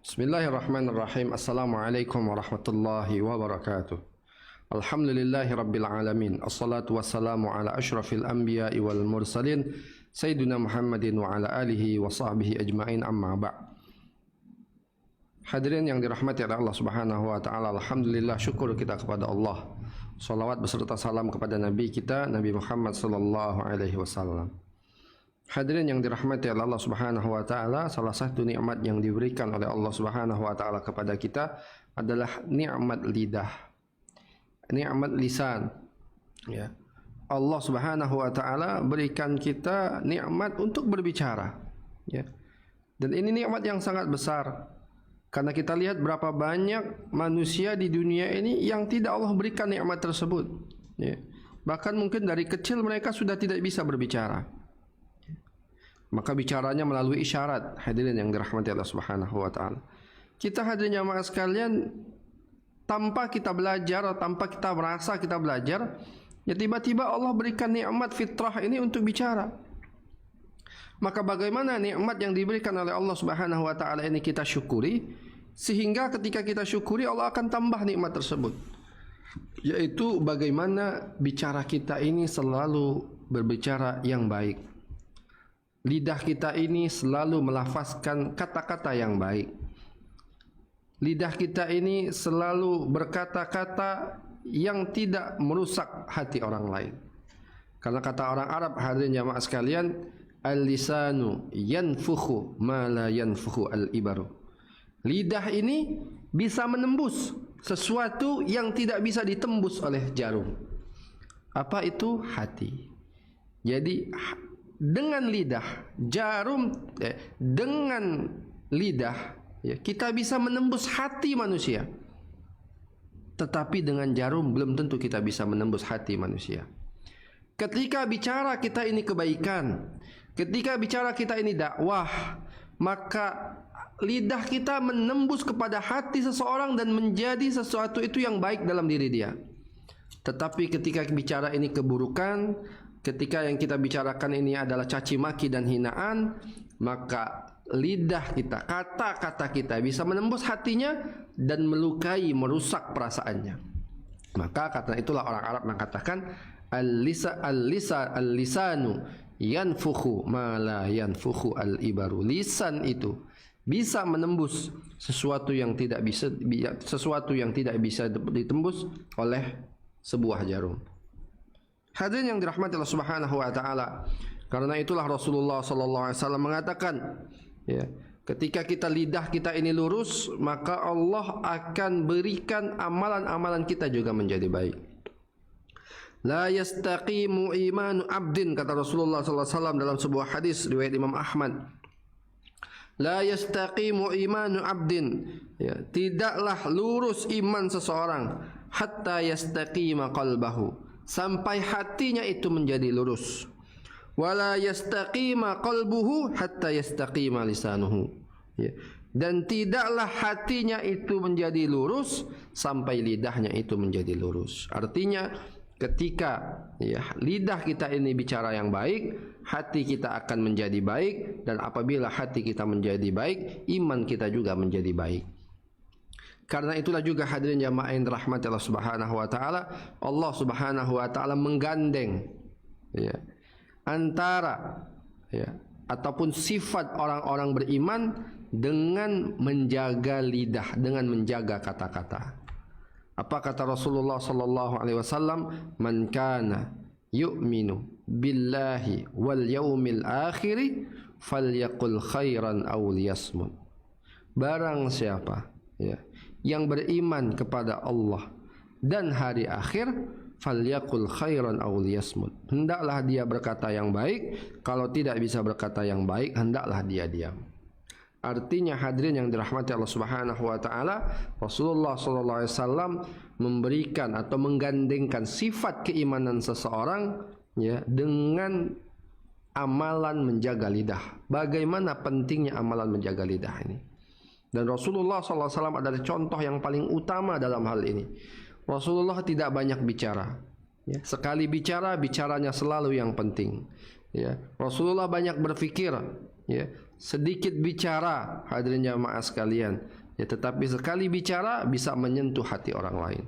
Bismillahirrahmanirrahim. Assalamualaikum warahmatullahi wabarakatuh. Alhamdulillahi rabbil alamin. Assalatu wassalamu ala ashrafil anbiya'i wal mursalin Sayyidina Muhammadin wa ala alihi wa sahbihi ajma'in, amma ba'. Hadirin yang dirahmati oleh Allah subhanahu wa ta'ala, alhamdulillah, syukur kita kepada Allah. Salawat beserta salam kepada Nabi kita, Nabi Muhammad sallallahu alaihi wasallam. Hadirin yang dirahmati oleh Allah subhanahu wa ta'ala, salah satu nikmat yang diberikan oleh Allah subhanahu wa ta'ala kepada kita adalah nikmat lidah, nikmat lisan. Ya. Allah subhanahu wa ta'ala berikan kita nikmat untuk berbicara. Ya. Dan ini nikmat yang sangat besar. Karena kita lihat berapa banyak manusia di dunia ini yang tidak Allah berikan nikmat tersebut. Ya. Bahkan mungkin dari kecil mereka sudah tidak bisa berbicara. Maka bicaranya melalui isyarat. Hadirin yang dirahmati Allah subhanahu wa ta'ala, kita hadirin jamaah sekalian, tanpa kita belajar, tanpa kita merasa kita belajar, ya tiba-tiba Allah berikan nikmat fitrah ini untuk bicara. Maka bagaimana nikmat yang diberikan oleh Allah subhanahu wa ta'ala ini kita syukuri, sehingga ketika kita syukuri Allah akan tambah nikmat tersebut, yaitu bagaimana bicara kita ini selalu berbicara yang baik. Lidah kita ini selalu melafazkan kata-kata yang baik. Lidah kita ini selalu berkata-kata yang tidak merusak hati orang lain. Karena kata orang Arab, hadirin jamaah sekalian, al-lisanu yanfukhu ma la yanfukhu al-ibaru. Lidah ini bisa menembus sesuatu yang tidak bisa ditembus oleh jarum. Apa itu? Hati. Jadi dengan lidah, dengan lidah, ya, kita bisa menembus hati manusia. Tetapi dengan jarum belum tentu kita bisa menembus hati manusia. Ketika bicara kita ini kebaikan, ketika bicara kita ini dakwah, maka lidah kita menembus kepada hati seseorang dan menjadi sesuatu itu yang baik dalam diri dia. Tetapi ketika bicara ini keburukan, ketika yang kita bicarakan ini adalah caci maki dan hinaan, maka lidah kita, kata-kata kita bisa menembus hatinya dan melukai, merusak perasaannya. Maka karena itulah orang Arab mengatakan al-lisanu yanfukhu ma la yanfukhu al-ibaru. Lisan itu bisa menembus sesuatu yang tidak bisa ditembus oleh sebuah jarum. Hadirin yang dirahmati Allah subhanahu wa ta'ala, karena itulah Rasulullah sallallahu alaihi wasallam mengatakan, ya, ketika lidah kita ini lurus, maka Allah akan berikan amalan-amalan kita juga menjadi baik. La yastaqimu imanu abdin, kata Rasulullah sallallahu alaihi wasallam dalam sebuah hadis riwayat Imam Ahmad. La yastaqimu imanu abdin, ya, tidaklah lurus iman seseorang hatta yastaqima qalbahu, sampai hatinya itu menjadi lurus. Wala yastaqima qalbuhu hatta yastaqima lisanuhu, ya. Dan tidaklah hatinya itu menjadi lurus sampai lidahnya itu menjadi lurus. Artinya ketika, ya, lidah kita ini bicara yang baik, hati kita akan menjadi baik. Dan apabila hati kita menjadi baik, iman kita juga menjadi baik. Karena itulah juga hadirin jamaah yang dirahmati Allah subhanahu wa ta'ala, Allah subhanahu wa ta'ala menggandeng, ya, antara, ya, ataupun sifat orang-orang beriman dengan menjaga lidah, dengan menjaga kata-kata. Apa kata Rasulullah sallallahu alaihi wasallam? Man kana yu'minu billahi wal yaumil akhir falyaqul khairan aw liyasmut. Barang siapa, ya, yang beriman kepada Allah dan hari akhir, falyaqul khairan aw liyasmut, hendaklah dia berkata yang baik. Kalau tidak bisa berkata yang baik, hendaklah dia diam. Artinya hadirin yang dirahmati Allah subhanahu wa ta'ala, Rasulullah sallallahu alaihi wasallam memberikan atau menggandengkan sifat keimanan seseorang, ya, dengan amalan menjaga lidah. Bagaimana pentingnya amalan menjaga lidah ini. Dan Rasulullah SAW adalah contoh yang paling utama dalam hal ini. Rasulullah tidak banyak bicara, ya. Sekali bicara, bicaranya selalu yang penting, ya. Rasulullah banyak berfikir, ya. sedikit bicara, hadirin jamaah sekalian, ya, tetapi sekali bicara bisa menyentuh hati orang lain.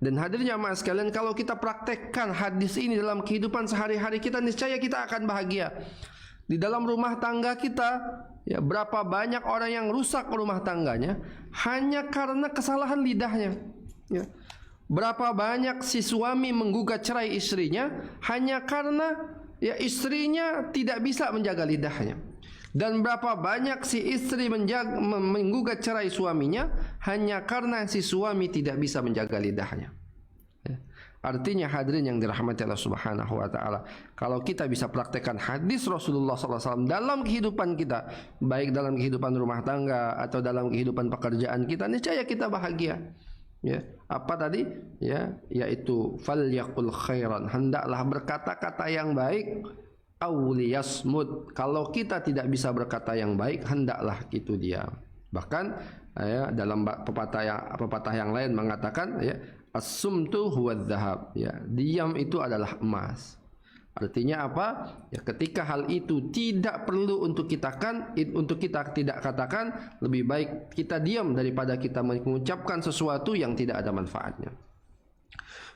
Dan hadirin jamaah sekalian, kalau kita praktekkan hadis ini dalam kehidupan sehari-hari kita, niscaya kita akan bahagia. Di dalam rumah tangga kita, ya, berapa banyak orang yang rusak rumah tangganya hanya karena kesalahan lidahnya, ya. Berapa banyak si suami menggugat cerai istrinya hanya karena, ya, istrinya tidak bisa menjaga lidahnya. Dan berapa banyak si istri menggugat cerai suaminya hanya karena si suami tidak bisa menjaga lidahnya. Ya. Artinya hadirin yang dirahmati Allah Subhanahu wa taala, kalau kita bisa praktekkan hadis Rasulullah SAW dalam kehidupan kita, baik dalam kehidupan rumah tangga atau dalam kehidupan pekerjaan kita, niscaya kita bahagia. Ya, apa tadi? Ya, yaitu falyaqul khairan, hendaklah berkata-kata yang baik, auliyasmud, kalau kita tidak bisa berkata yang baik, hendaklah itu diam. Bahkan, ya, dalam pepatah yang lain mengatakan, ya, as-sumtu huwa dzahab, ya, diam itu adalah emas. Artinya apa? Ya, ketika hal itu tidak perlu untuk kita tidak katakan, lebih baik kita diam daripada kita mengucapkan sesuatu yang tidak ada manfaatnya.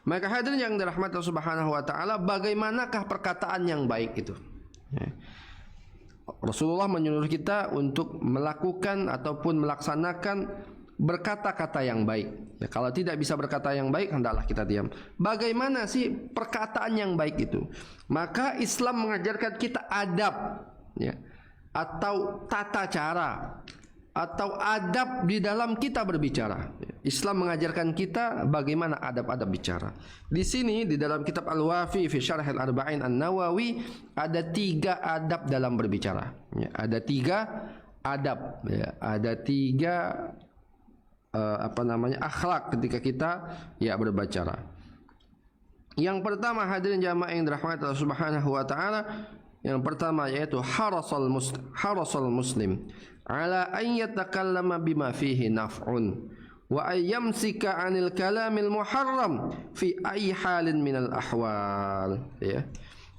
Maka hadirin yang dirahmati Allah Subhanahu wa taala, bagaimanakah perkataan yang baik itu? Ya. Rasulullah menyuruh kita untuk melakukan ataupun melaksanakan berkata-kata yang baik. Ya, kalau tidak bisa berkata yang baik, hendaklah kita diam. Bagaimana sih perkataan yang baik itu? Maka Islam mengajarkan kita adab, ya, atau tata cara, atau adab di dalam kita berbicara. Islam mengajarkan kita bagaimana adab-adab bicara. Di sini di dalam kitab Al-Wafi fi Syarh Al-Arba'in An-Nawawi ada 3 adab dalam berbicara. Ya, ada 3 adab. Ya, ada 3 akhlak ketika kita, ya, berbicara. Yang pertama hadirin jamaah yang dirahmati Allah Subhanahu wa taala, yang pertama yaitu harasal muslim ala an yatakallama bima fihi naf'un wa ayyamsika 'anil kalamil muharram fi ayyi halin minal ahwal, ya.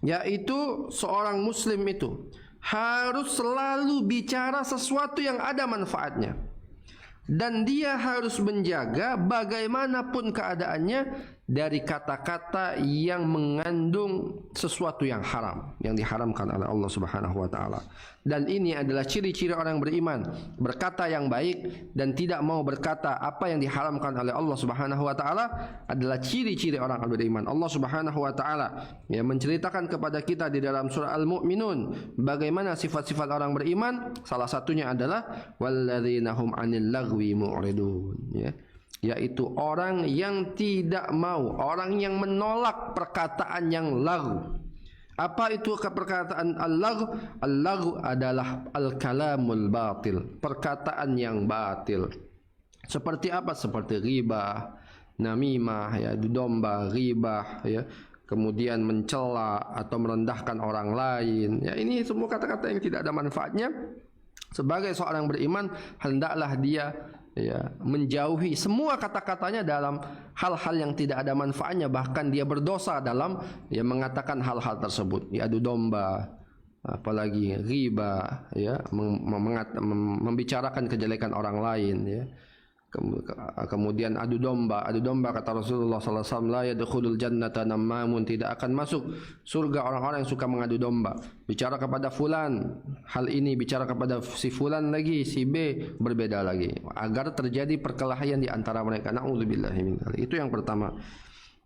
Yaitu seorang muslim itu harus selalu bicara sesuatu yang ada manfaatnya, dan dia harus menjaga bagaimanapun keadaannya dari kata-kata yang mengandung sesuatu yang haram, yang diharamkan oleh Allah Subhanahu wa taala. Dan ini adalah ciri-ciri orang beriman, berkata yang baik dan tidak mau berkata apa yang diharamkan oleh Allah Subhanahu wa taala adalah ciri-ciri orang beriman. Allah Subhanahu wa taala, ya, menceritakan kepada kita di dalam surah Al-Mu'minun bagaimana sifat-sifat orang beriman. Salah satunya adalah walladzina hum 'anil lagwi mu'ridun, ya, yaitu orang yang tidak mau, orang yang menolak perkataan yang laghu. Apa itu perkataan al-laghu? Al-laghu adalah al-kalamul batil, perkataan yang batil. Seperti apa? Seperti ghibah, namimah, ya, adu domba, ghibah, ya, kemudian mencela atau merendahkan orang lain. Ya, ini semua kata-kata yang tidak ada manfaatnya. Sebagai seorang beriman, hendaklah dia, ya, menjauhi semua kata-katanya dalam hal-hal yang tidak ada manfaatnya. Bahkan dia berdosa dalam, ya, mengatakan hal-hal tersebut. Ya, adu domba, apalagi ghibah, ya, membicarakan kejelekan orang lain, ya. Kemudian adu domba kata Rasulullah SAW, la yadkhulul jannata nammamun, tidak akan masuk surga orang-orang yang suka mengadu domba. Bicara kepada fulan hal ini, bicara kepada si fulan lagi, si B berbeda lagi, agar terjadi perkelahian di antara mereka. Na'udzubillahi min dzalik. Itu yang pertama.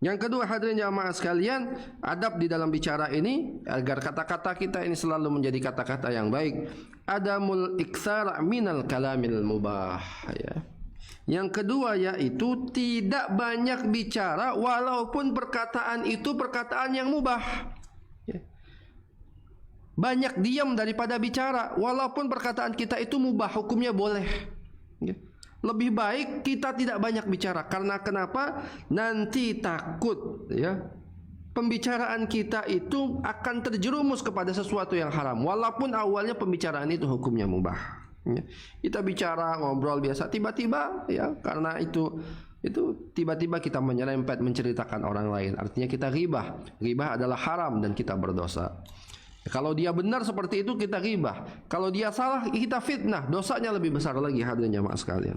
Yang kedua hadirin jamaah sekalian, adab di dalam bicara ini agar kata-kata kita ini selalu menjadi kata-kata yang baik. Adamul iktsar minal kalamil mubah, ya. Yang kedua yaitu tidak banyak bicara walaupun perkataan itu perkataan yang mubah, ya. Banyak diam daripada bicara walaupun perkataan kita itu mubah, hukumnya boleh, ya. Lebih baik kita tidak banyak bicara. Karena kenapa? Nanti takut, ya, pembicaraan kita itu akan terjerumus kepada sesuatu yang haram walaupun awalnya pembicaraan itu hukumnya mubah. Ya, kita bicara, ngobrol biasa, tiba-tiba, ya, karena itu tiba-tiba kita menyerempet menceritakan orang lain. Artinya kita ghibah. Ghibah adalah haram dan kita berdosa. Kalau dia benar seperti itu kita ghibah, kalau dia salah kita fitnah, dosanya lebih besar lagi. Hadirin jamaah sekalian,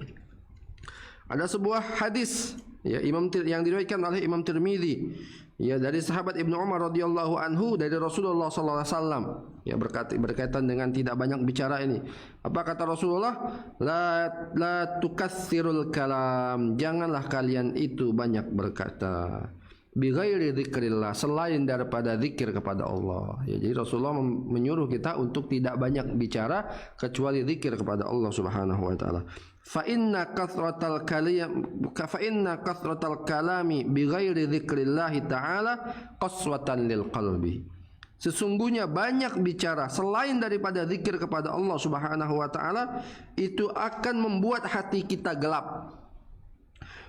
ada sebuah hadis ya yang diriwayatkan oleh Imam Tirmidzi ya dari sahabat Ibnu Umar radhiyallahu anhu dari Rasulullah sallallahu alaihi wasallam ya berkaitan dengan tidak banyak bicara ini. Apa kata Rasulullah? La tukatsirul kalam, janganlah kalian itu banyak berkata, bi ghairi dzikrillah, selain daripada zikir kepada Allah. Ya, jadi Rasulullah menyuruh kita untuk tidak banyak bicara kecuali zikir kepada Allah Subhanahu wa taala. Fa inna kathratal kalami bi ghairi dzikrillah taala qaswatan lil qalbi. Sesungguhnya banyak bicara selain daripada zikir kepada Allah Subhanahu wa taala itu akan membuat hati kita gelap.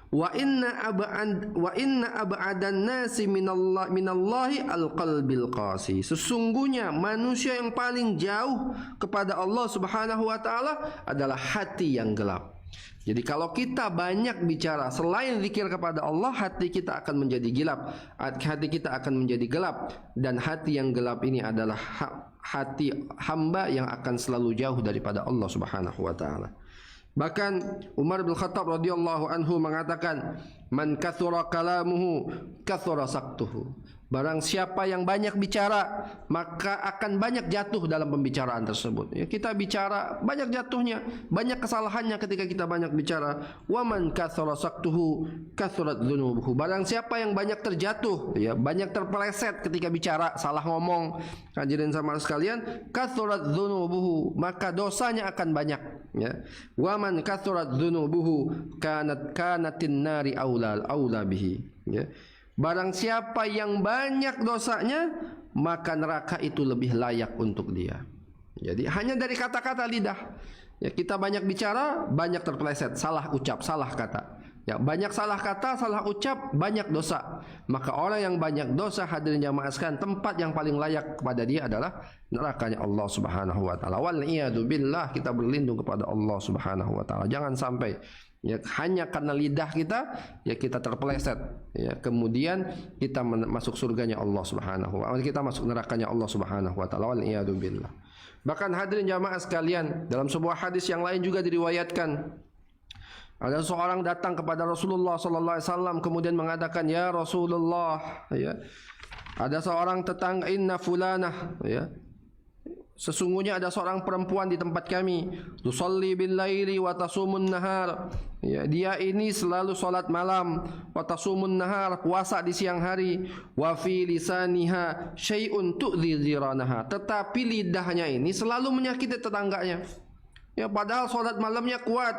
Wa inna ab'adan nasi minallahi alqalbil qasi. Sesungguhnya manusia yang paling jauh kepada Allah Subhanahu wa taala adalah hati yang gelap. Jadi kalau kita banyak bicara selain zikir kepada Allah, hati kita akan menjadi gelap. Hati kita akan menjadi gelap, dan hati yang gelap ini adalah hati hamba yang akan selalu jauh daripada Allah Subhanahu wa taala. Bahkan Umar bin Khattab radhiyallahu anhu mengatakan, man kathura kalamuhu kathura saktuhu. Barang siapa yang banyak bicara, maka akan banyak jatuh dalam pembicaraan tersebut. Ya, kita bicara banyak jatuhnya, banyak kesalahannya ketika kita banyak bicara. Wa man kathura saktuhu kathurat dzunubuhu. Barang siapa yang banyak terjatuh, ya, banyak terpeleset ketika bicara, salah ngomong, hadirin sama sekalian, kathurat dzunubuhu, maka dosanya akan banyak, ya. Wa man kathurat dzunubuhu kanatin nari aula bihi, ya. Barang siapa yang banyak dosanya, maka neraka itu lebih layak untuk dia. Jadi hanya dari kata-kata lidah. Ya, kita banyak bicara, banyak terpeleset, salah ucap, salah kata. Ya, banyak salah kata, salah ucap, banyak dosa. Maka orang yang banyak dosa, hadirin jamaah sekalian, tempat yang paling layak kepada dia adalah nerakanya Allah Subhanahu wa taala. Wal iyadu billah, kita berlindung kepada Allah Subhanahu wa taala. Jangan sampai ya hanya karena lidah kita ya kita terpeleset, ya kemudian kita masuk surganya Allah Subhanahu wa taala, kita masuk nerakanya Allah Subhanahu wa taala. Wal iyadu billah. Bahkan hadirin jamaah sekalian, dalam sebuah hadis yang lain juga diriwayatkan, ada seorang datang kepada Rasulullah sallallahu alaihi wasallam kemudian mengatakan, ya Rasulullah, ya ada seorang tetangga, inna fulanah, ya sesungguhnya ada seorang perempuan di tempat kami, tusalli bil laili wa tasumun nahar. Ya, dia ini selalu salat malam, wa tasumun nahar, puasa di siang hari, wa fi lisaniha syai'un tu'dhi dziranaha. Tetapi lidahnya ini selalu menyakiti tetangganya. Ya, padahal salat malamnya kuat,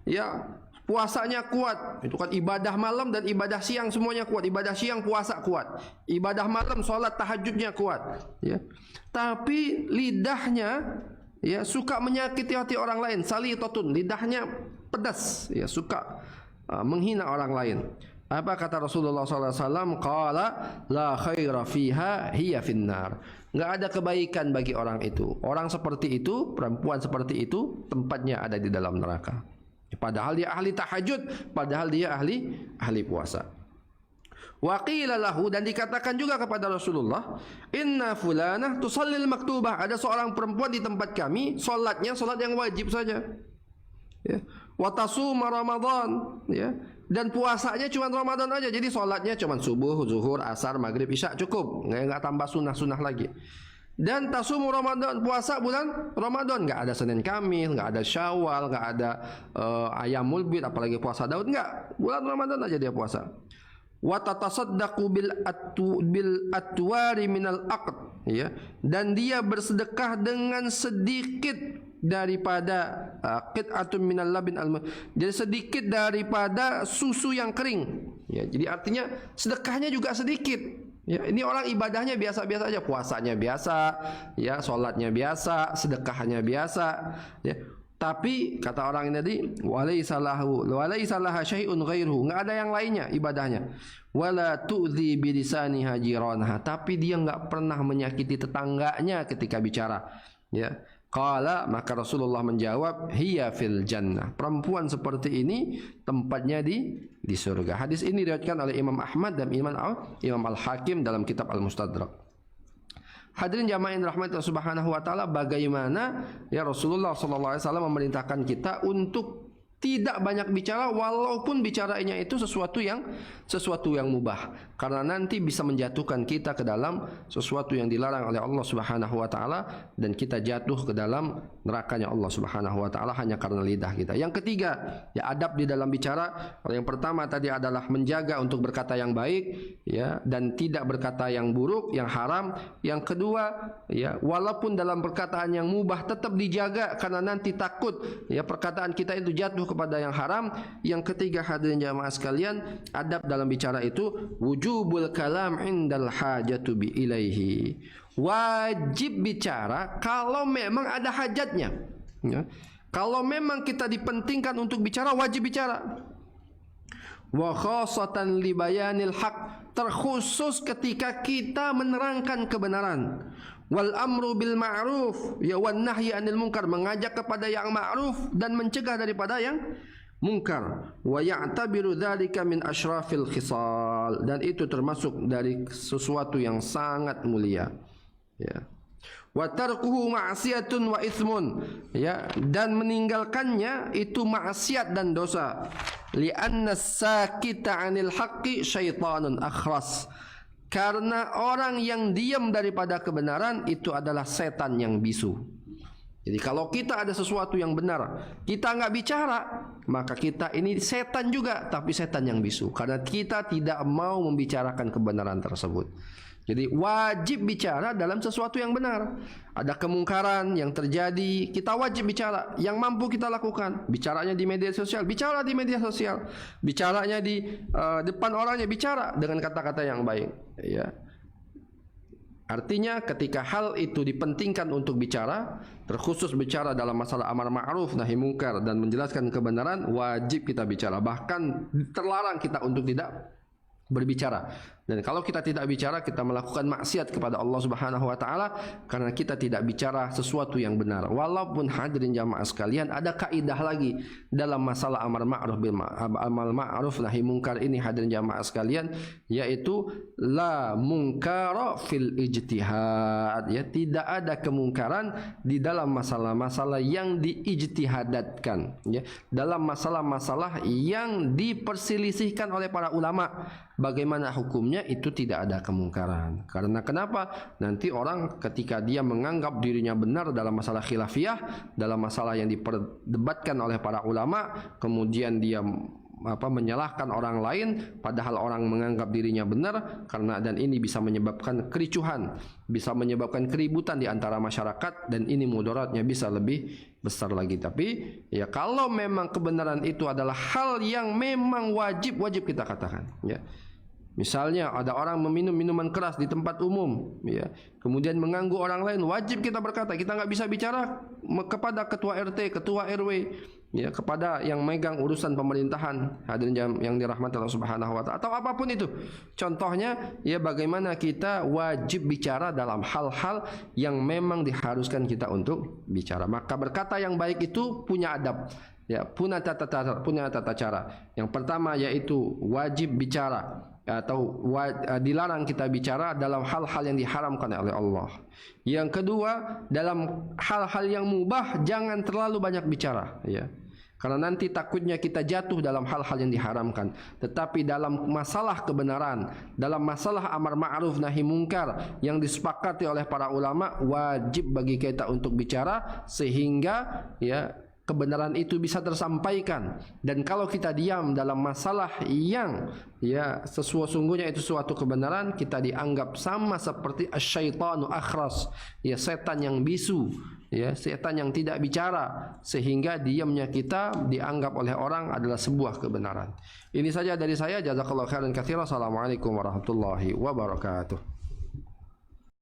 ya puasanya kuat. Itu kan ibadah malam dan ibadah siang semuanya kuat. Ibadah siang puasa kuat, ibadah malam salat tahajudnya kuat, ya. Tapi lidahnya ya suka menyakiti hati orang lain. Salitatun, lidahnya pedas, ya suka menghina orang lain. Apa kata Rasulullah SAW? Qala la khaira fiha hiya finnar. Enggak ada kebaikan bagi orang itu. Orang seperti itu, perempuan seperti itu, tempatnya ada di dalam neraka. Padahal dia ahli tahajud, padahal dia ahli puasa. Wa qila lahu, dan dikatakan juga kepada Rasulullah, inna fulanah tusallil maktubah. Ada seorang perempuan di tempat kami, salatnya salat yang wajib saja. Ya. Wa tasuma Ramadan, ya. Dan puasanya cuma Ramadan aja. Jadi salatnya cuma subuh, zuhur, asar, maghrib, isya, cukup. Enggak tambah sunah-sunah lagi. Dan tasumu Ramadan, puasa bulan Ramadan, enggak ada Senin Kamis, enggak ada Syawal, enggak ada Ayyamul Bid, apalagi puasa Daud, enggak. Bulan Ramadan aja dia puasa. Wa tatasaddaqu bil atwari minal aqd, ya, dan dia bersedekah dengan sedikit daripada qit'atun minal labin jadi sedikit daripada susu yang kering, ya. Jadi artinya sedekahnya juga sedikit, ya. Ini orang ibadahnya biasa-biasa aja, puasanya biasa, ya, salatnya biasa, sedekahnya biasa, ya. Tapi kata orang ini tadi, walaysa laha syai'un ghairuhu, enggak ada yang lainnya ibadahnya. Wala tu'dhi bi lisaniha jiranaha, tapi dia enggak pernah menyakiti tetangganya ketika bicara, ya. Qala, maka Rasulullah menjawab, hiya fil jannah. Perempuan seperti ini tempatnya di surga. Hadis ini diriwayatkan oleh Imam Ahmad dan Imam Al-Hakim dalam kitab Al-Mustadrak. Hadirin jamaah yang dirahmati Allah Subhanahu wa taala, bagaimana ya Rasulullah sallallahu alaihi wasallam memerintahkan kita untuk tidak banyak bicara, walaupun bicaranya itu sesuatu yang mubah, karena nanti bisa menjatuhkan kita ke dalam sesuatu yang dilarang oleh Allah Subhanahu wa taala, dan kita jatuh ke dalam nerakanya Allah Subhanahu wa taala hanya karena lidah kita. Yang ketiga, ya adab di dalam bicara. Yang pertama tadi adalah menjaga untuk berkata yang baik, ya, dan tidak berkata yang buruk, yang haram. Yang kedua, ya, walaupun dalam perkataan yang mubah tetap dijaga, karena nanti takut ya perkataan kita itu jatuh kepada yang haram. Yang ketiga, hadirin jamaah sekalian, adab dalam bicara itu wujubul kalam indal hajatu bi ilaihi. Wajib bicara kalau memang ada hajatnya, ya. Kalau memang kita dipentingkan untuk bicara, wajib bicara. Wa khasatan li bayanil haq, terkhusus ketika kita menerangkan kebenaran. Wal amru bil ma'ruf, ya, wan nahyi anil munkar, mengajak kepada yang ma'ruf dan mencegah daripada yang munkar. Wa ya'tabiru dzalika min asyrafil khisal, dan itu termasuk dari sesuatu yang sangat mulia, ya. Wa tarkuhu ma'siyatun wa itsmun, ya, dan meninggalkannya itu maksiat dan dosa. Li'anna sakita 'anil haqqi syaitanun akhras, karena orang yang diam daripada kebenaran itu adalah setan yang bisu. Jadi kalau kita ada sesuatu yang benar, kita nggak bicara, maka kita ini setan juga, tapi setan yang bisu, karena kita tidak mau membicarakan kebenaran tersebut. Jadi wajib bicara dalam sesuatu yang benar. Ada kemungkaran yang terjadi, kita wajib bicara. Yang mampu kita lakukan. Bicaranya di media sosial, bicara di media sosial. Bicaranya di depan orangnya, bicara dengan kata-kata yang baik, ya. Artinya ketika hal itu dipentingkan untuk bicara, terkhusus bicara dalam masalah amar ma'ruf nahi mungkar dan menjelaskan kebenaran, wajib kita bicara. Bahkan terlarang kita untuk tidak berbicara. Dan kalau kita tidak bicara, kita melakukan maksiat kepada Allah Subhanahu wa taala, karena kita tidak bicara sesuatu yang benar. Walaupun hadirin jamaah sekalian, ada kaidah lagi dalam masalah amar ma'ruf bil ma'ruf nahi munkar ini, hadirin jamaah sekalian, yaitu la munkara fil ijtihad, ya, tidak ada kemungkaran di dalam masalah-masalah yang diijtihadatkan, ya, dalam masalah-masalah yang diperselisihkan oleh para ulama. Bagaimana hukumnya, itu tidak ada kemungkaran. Karena kenapa? Nanti orang ketika dia menganggap dirinya benar dalam masalah khilafiyah, dalam masalah yang diperdebatkan oleh para ulama, kemudian dia menyalahkan orang lain padahal orang menganggap dirinya benar, dan ini bisa menyebabkan kericuhan, bisa menyebabkan keributan di antara masyarakat, dan ini mudaratnya bisa lebih besar lagi. Tapi ya kalau memang kebenaran itu adalah hal yang memang wajib kita katakan, ya. Misalnya ada orang meminum minuman keras di tempat umum, ya, kemudian mengganggu orang lain, wajib kita berkata. Kita nggak bisa bicara kepada ketua RT, ketua RW, ya, kepada yang megang urusan pemerintahan, hadirin yang dirahmati Allah Subhanahu wa taala, atau apapun itu. Contohnya, ya, bagaimana kita wajib bicara dalam hal-hal yang memang diharuskan kita untuk bicara. Maka berkata yang baik itu punya adab, ya, punya tata cara. Yang pertama yaitu wajib bicara, atau dilarang kita bicara dalam hal-hal yang diharamkan oleh Allah. Yang kedua, dalam hal-hal yang mubah jangan terlalu banyak bicara, ya, karena nanti takutnya kita jatuh dalam hal-hal yang diharamkan. Tetapi dalam masalah kebenaran, dalam masalah amar ma'ruf nahi mungkar yang disepakati oleh para ulama, wajib bagi kita untuk bicara sehingga, ya, kebenaran itu bisa tersampaikan. Dan kalau kita diam dalam masalah yang, ya, sesungguhnya itu suatu kebenaran, kita dianggap sama seperti asyaitanu akhras, ya, setan yang bisu, ya, setan yang tidak bicara, sehingga diamnya kita dianggap oleh orang adalah sebuah kebenaran. Ini saja dari saya. Jazakallahu khairan katsiran. Assalamualaikum warahmatullahi wabarakatuh.